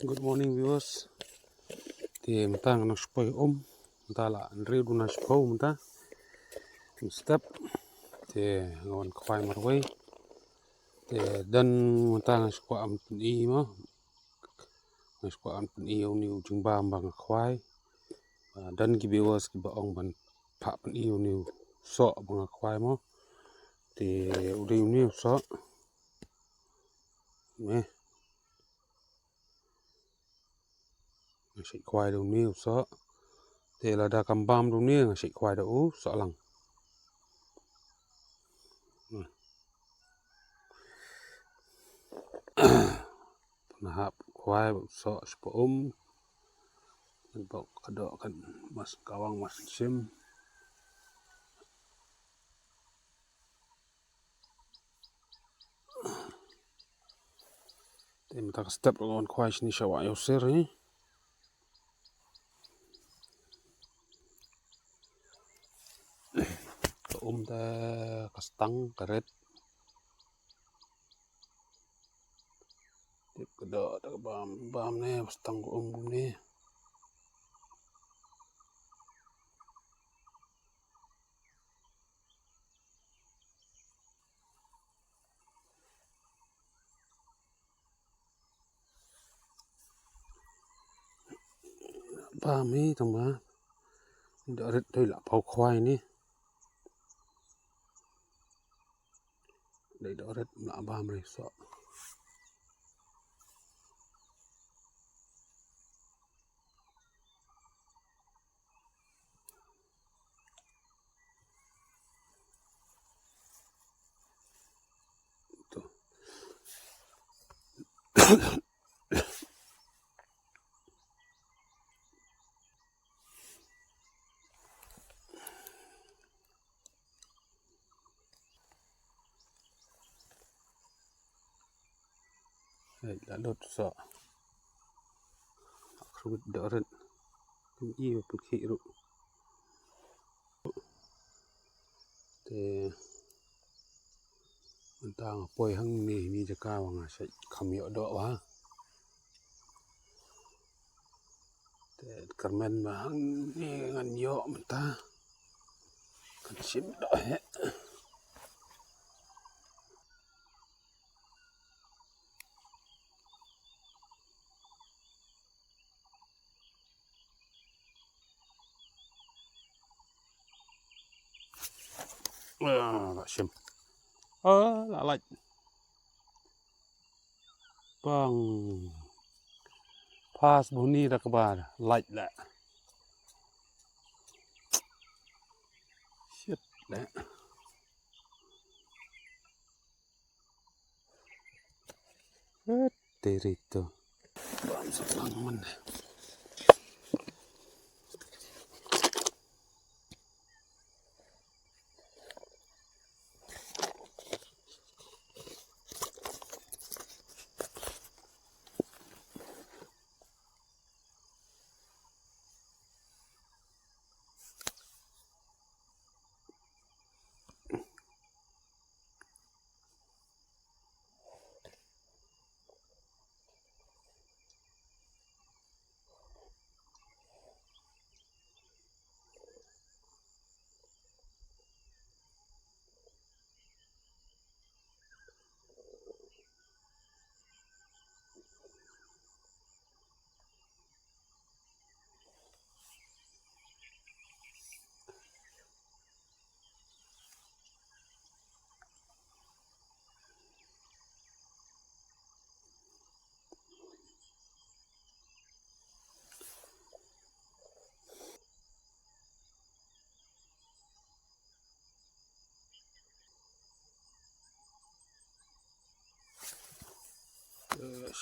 Good morning, viewers. Thì mình ta nó spoil mình ta là rêu đun spoil mình ta step thì ngon khoai mặt quay thì dan mình ta nó spoil am i mà nó spoil am i ông niu chung ba bằng khoai dan cái viewers cái ông bằng phạm i ông niu sọ bằng khoai mà thì udah niu sọ nè sợi khoai đâu niu sọ thì là đã cầm bam đâu niu sợi khoai đâu sọ lằng nahap khoai sọ spoil bok kadok kan mas kawang mas sim thì mình ta step on khoai ni WahIewsier ni ta kastang karet tip kadok tak bam ni kastang ko ni bam ni tong ma daret thôi là phao khoai ni đây daret là bam này so đây là lột so rồi daret cũng yêu bực khí rồi thì mình ta ngồi hăng nỉ miจะกล้าวงาใส่ขมิ้นดอกวะแต่การมันมาหางนี่งันเยอะมันตากันชิมดอกเหะละชิมละลายปังpas Bhoney dah kebar light lah shit lah terito bam selang mana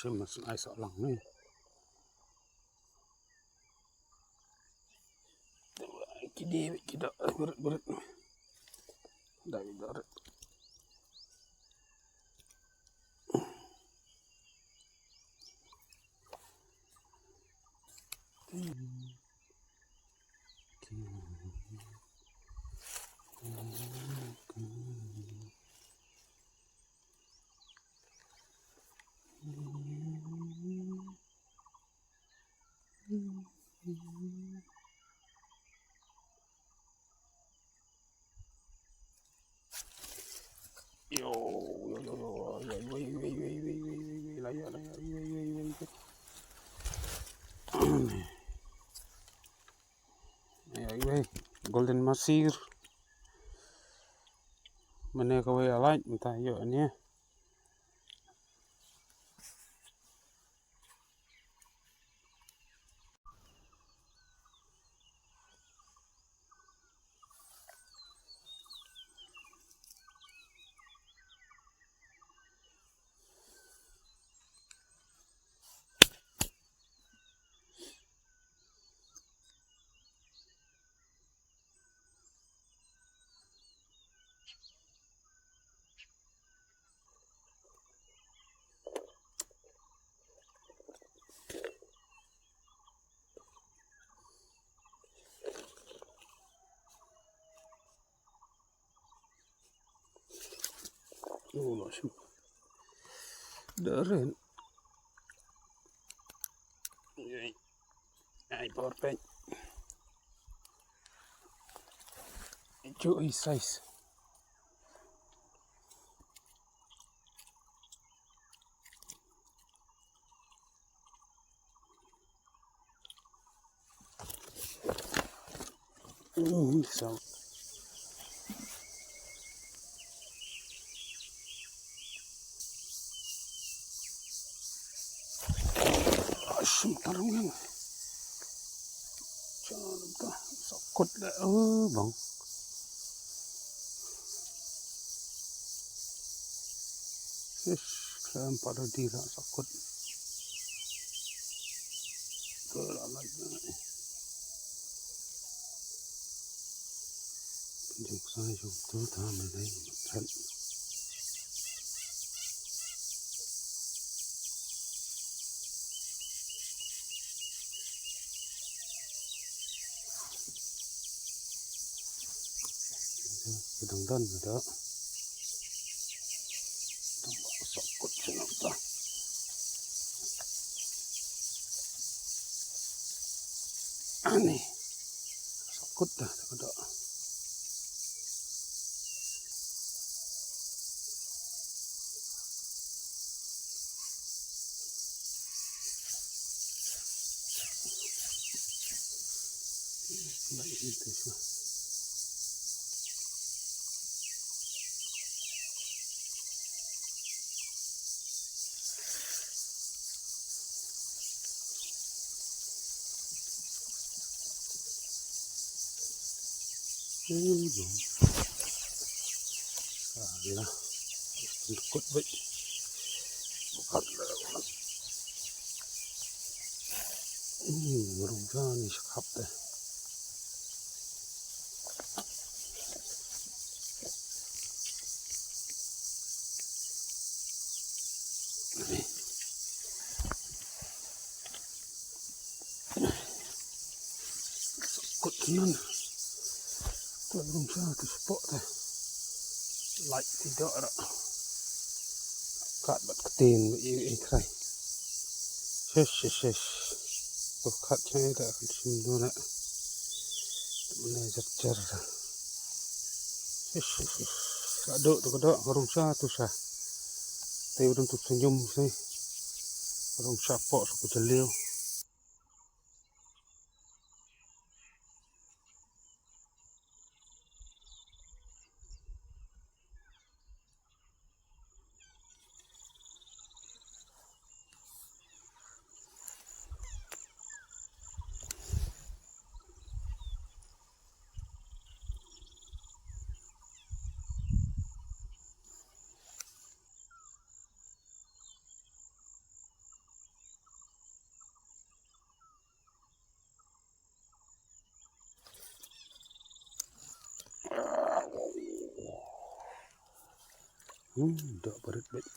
xem mà ai sợ lòng này cái đi cái đó berat đây berat golden masir mana kawai alai entah yo ni oh shum deren ai power bank itu size so shum tarungan jangan lupa sokot dah bang kalian pada dira sokot terlalu jom saya jom tu tahu ni sedang dan ada sokot senang tak aneh sokot dah ada lagi itu semua jom lah ikut baik bukan merubah ni sekap deh sekut nan belum satu spot deh light tidak ada kat bat ketin ikrai shush kat saya dah sim nak mana jar shush aduk tu belum satu sah tapi belum tu senyum sih belum sapok suku jelil dak berat baik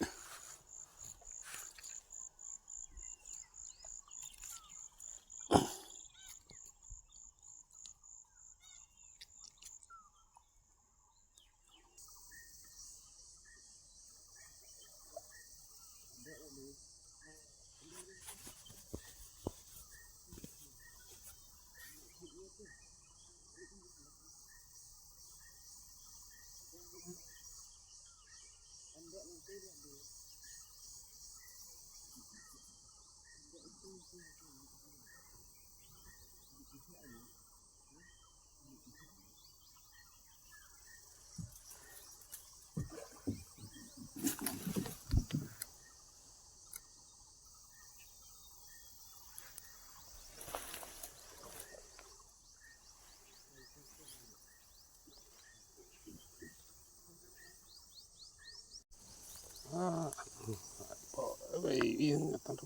Yang akan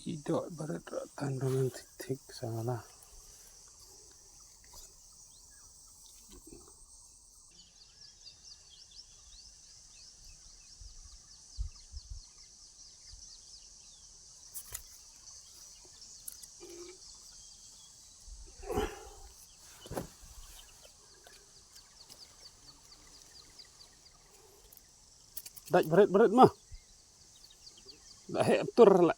hidup berat tandangan titik salah. Dak berat mah. Dak hektur lah.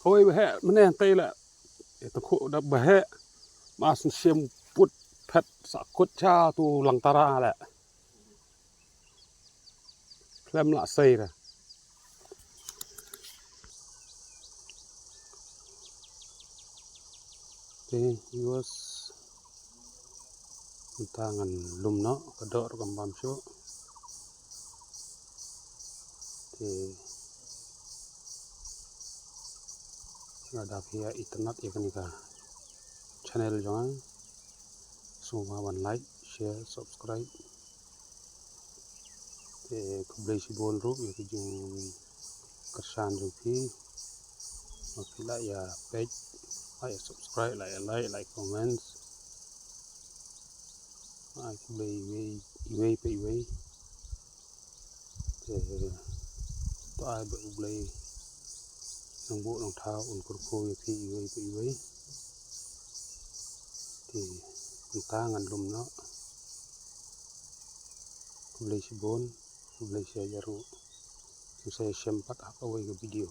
Hoi bahek meneh tay lah. Itu kok dah bahek masuk sim put pet sakut cha tu langtara lah. Klem lah say dah. Okay, viewers. Tangan lumno kedok kembam syuk. Okay. Ada via internet ya kan channel jangan semua like, share, subscribe. Kublai si bol ru ya kijung kersan jupi. Makila ya page, like, subscribe, like, comments. Kublai iway pe iway. To ai be kublai nang bu nang thao un kurko ya pi iway pe iway. Tangan lum no. Kublai si bon, kublai si ajaru. Saya sempat apa away ke video.